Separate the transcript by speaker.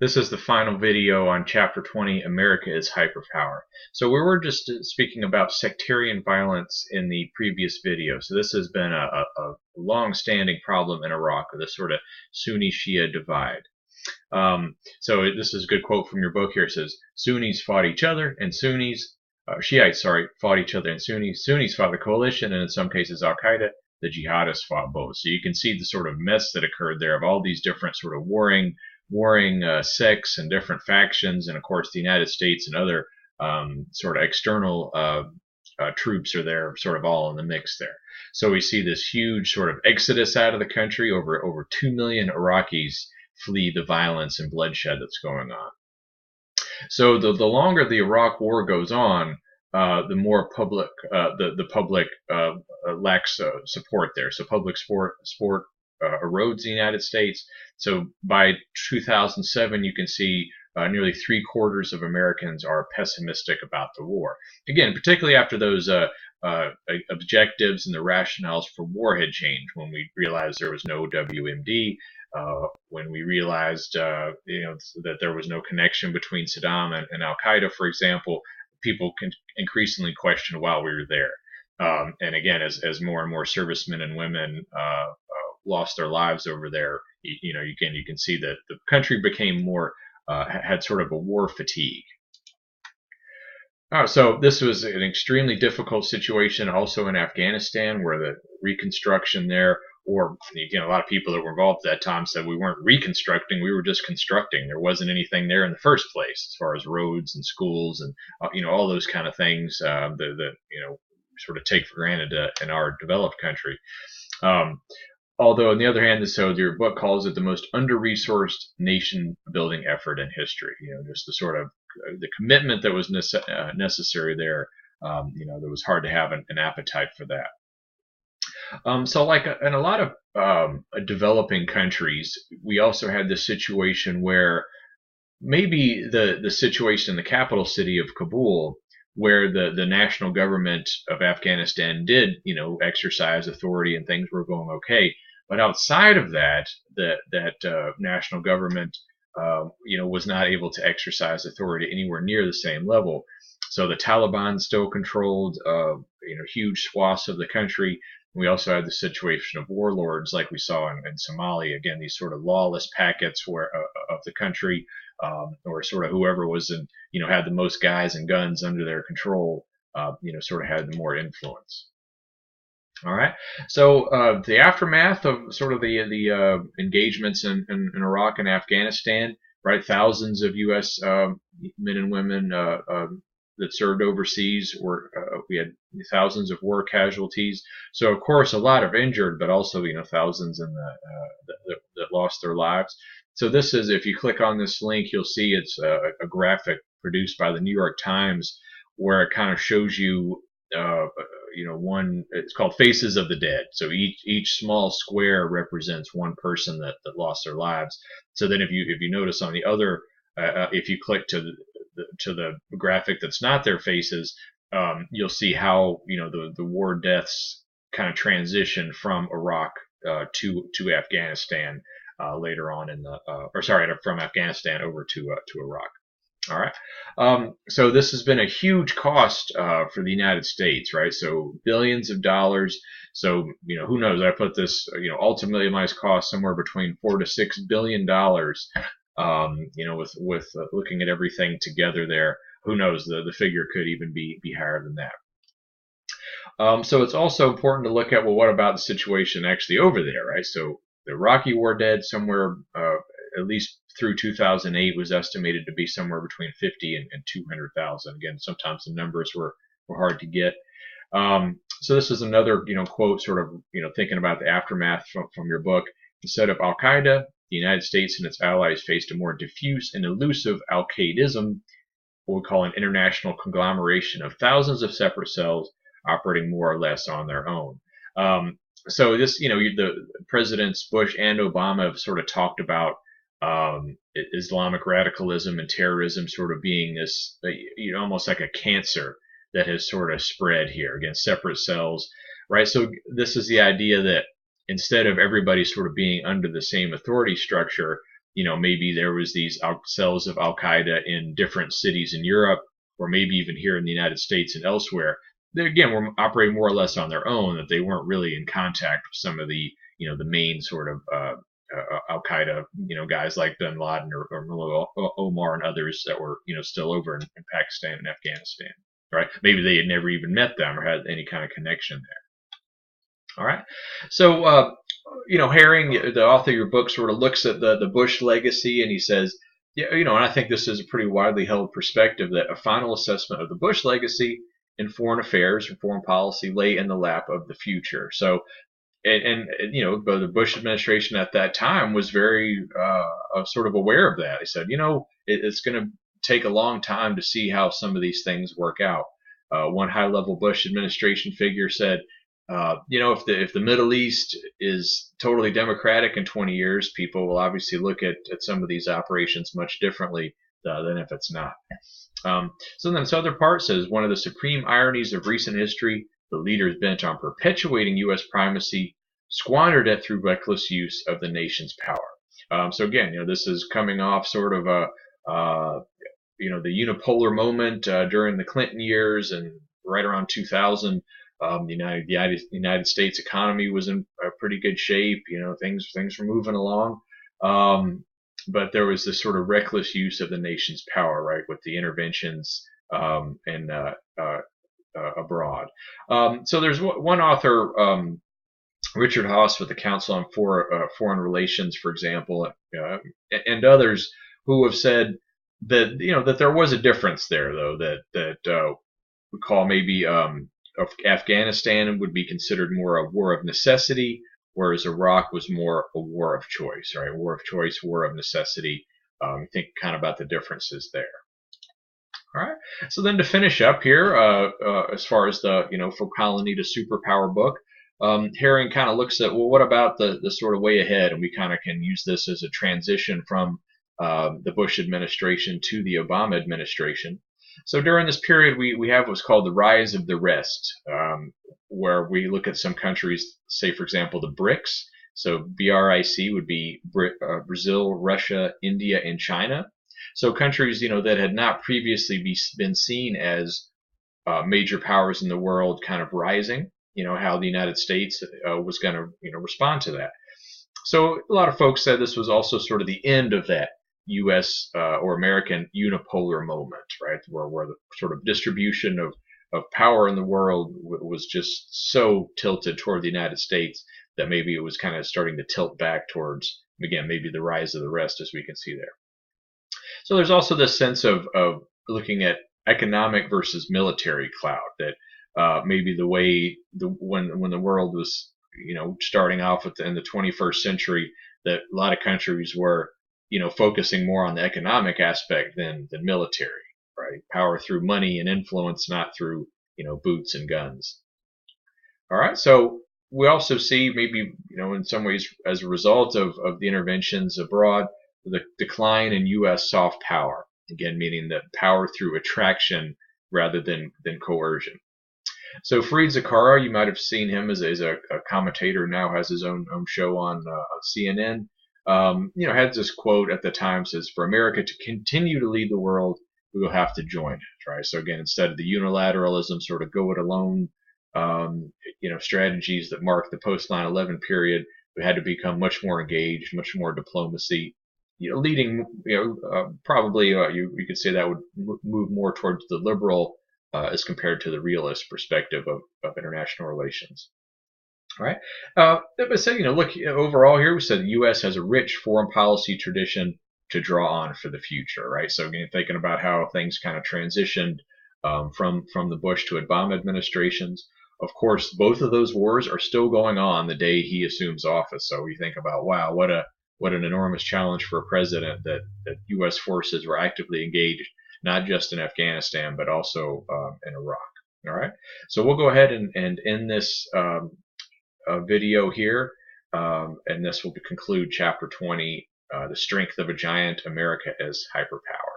Speaker 1: This is the final video on Chapter 20, America is Hyperpower. So we were just speaking about sectarian violence in the previous video. So this has been a long-standing problem in Iraq, this sort of Sunni-Shia divide. So this is a good quote from your book here. It says, Sunnis fought each other and Shiites, fought each other and Sunnis fought the coalition, and in some cases Al-Qaeda. The jihadists fought both. So you can see the sort of mess that occurred there of all these different sort of warring sects and different factions, and of course the United States and other sort of external troops are there, sort of all in the mix there. So we see this huge sort of exodus out of the country. Over 2 million Iraqis flee the violence and bloodshed that's going on. So the longer the Iraq War goes on, the more the public lacks support there. So public support erodes the United States. So by 2007, you can see nearly 3/4 of Americans are pessimistic about the war. Again, particularly after those objectives and the rationales for war had changed, when we realized there was no WMD, when we realized that there was no connection between Saddam and Al-Qaeda, for example. People can increasingly question why we were there. And again, as more and more servicemen and women lost their lives over there, you can see that the country became more had sort of a war fatigue. So this was an extremely difficult situation also in Afghanistan, where the reconstruction there, or again, a lot of people that were involved at that time said we weren't reconstructing, we were just constructing. There wasn't anything there in the first place, as far as roads and schools and all those kind of things that sort of take for granted in our developed country. Although on the other hand, so your book calls it the most under-resourced nation-building effort in history. Just the sort of the commitment that was necessary there. That was hard to have an appetite for that. So like in a lot of developing countries, we also had this situation where maybe the situation in the capital city of Kabul, where the national government of Afghanistan did, exercise authority and things were going okay. But outside of that, that national government, was not able to exercise authority anywhere near the same level. So the Taliban still controlled, huge swaths of the country. We also had the situation of warlords, like we saw in Somalia. Again, these sort of lawless packets of the country, or sort of whoever was in, had the most guys and guns under their control, sort of had more influence. All right. So the aftermath of sort of the engagements in Iraq and Afghanistan, right? Thousands of U.S. Men and women that served overseas we had thousands of war casualties. So of course a lot of injured, but also thousands that lost their lives. So this is, if you click on this link, you'll see it's a graphic produced by the New York Times, where it kind of shows you it's called Faces of the Dead. So each small square represents one person that lost their lives. So then if you notice on the other, if you click to the graphic that's not their faces, you'll see how the war deaths kind of transition from Iraq to Afghanistan later on from Afghanistan over to Iraq. All right. So this has been a huge cost for the United States, right? So billions of dollars. So who knows? I put this ultimately it might cost somewhere between $4 to $6 billion. With looking at everything together there, who knows? The figure could even be higher than that. So it's also important to look at, well, what about the situation actually over there, right? So the Iraqi war dead somewhere, at least through 2008, was estimated to be somewhere between 50 and 200,000. Again, sometimes the numbers were hard to get. So this is another quote, sort of thinking about the aftermath from your book. Instead of Al-Qaeda, the United States and its allies faced a more diffuse and elusive Al-Qaedism, what we call an international conglomeration of thousands of separate cells operating more or less on their own. So this, the presidents Bush and Obama have sort of talked about Islamic radicalism and terrorism sort of being this, almost like a cancer that has sort of spread here against separate cells, right? So this is the idea that instead of everybody sort of being under the same authority structure, maybe there was these cells of Al Qaeda in different cities in Europe, or maybe even here in the United States and elsewhere. They again were operating more or less on their own; that they weren't really in contact with some of the the main sort of Al Qaeda guys like Bin Laden or Mullah Omar and others that were still over in Pakistan and Afghanistan. Right? Maybe they had never even met them or had any kind of connection there. All right. So Herring, the author of your book, sort of looks at the Bush legacy, and he says, yeah, and I think this is a pretty widely held perspective, that a final assessment of the Bush legacy in foreign affairs and foreign policy lay in the lap of the future. So, but the Bush administration at that time was very sort of aware of that. They said, it's going to take a long time to see how some of these things work out. One high-level Bush administration figure said, if the Middle East is totally democratic in 20 years, people will obviously look at some of these operations much differently than if it's not. So then this other part says, one of the supreme ironies of recent history, the leaders bent on perpetuating U.S. primacy squandered it through reckless use of the nation's power. So again, this is coming off sort of the unipolar moment during the Clinton years, and right around 2000. The United States economy was in a pretty good shape. Things were moving along, but there was this sort of reckless use of the nation's power, right, with the interventions and abroad. So there's one author, Richard Haas, with the Council on Foreign Relations, for example, and others who have said that that there was a difference there, though, that we call maybe Afghanistan would be considered more a war of necessity, whereas Iraq was more a war of choice, right? War of choice, war of necessity. Think kind of about the differences there. All right. So then to finish up here, as far as the from colony to superpower book, Herring kind of looks at, well, what about the sort of way ahead, and we kind of can use this as a transition from the Bush administration to the Obama administration. So during this period, we have what's called the rise of the rest, where we look at some countries, say, for example, the BRICS. So BRIC would be Brazil, Russia, India, and China. So countries, that had not previously been seen as major powers in the world kind of rising, how the United States was going to, respond to that. So a lot of folks said this was also sort of the end of that U.S. Or American unipolar moment, right, where the sort of distribution of power in the world was just so tilted toward the United States that maybe it was kind of starting to tilt back towards, again, maybe the rise of the rest, as we can see there. So there's also this sense of looking at economic versus military clout, that maybe the way when the world was starting off in the 21st century, that a lot of countries were focusing more on the economic aspect than military, right? Power through money and influence, not through, boots and guns. All right. So we also see maybe, in some ways, as a result of the interventions abroad, the decline in U.S. soft power. Again, meaning that power through attraction rather than coercion. So Fareed Zakaria, you might have seen him as a commentator, now has his own show on CNN. Had this quote at the time, says, "For America to continue to lead the world, we will have to join it." Right. So again, instead of the unilateralism, sort of go it alone, strategies that mark the post 9/11 period, we had to become much more engaged, much more diplomacy. Leading, probably you could say that would move more towards the liberal as compared to the realist perspective of international relations. All right. But so, look, overall here, we said the U.S. has a rich foreign policy tradition to draw on for the future, right? So again, thinking about how things kind of transitioned from the Bush to Obama administrations. Of course, both of those wars are still going on the day he assumes office. So we think about, wow, what an enormous challenge for a president that U.S. forces were actively engaged, not just in Afghanistan, but also in Iraq. All right. So we'll go ahead and end this video here, and this will conclude Chapter 20, The Strength of a Giant, America as Hyperpower.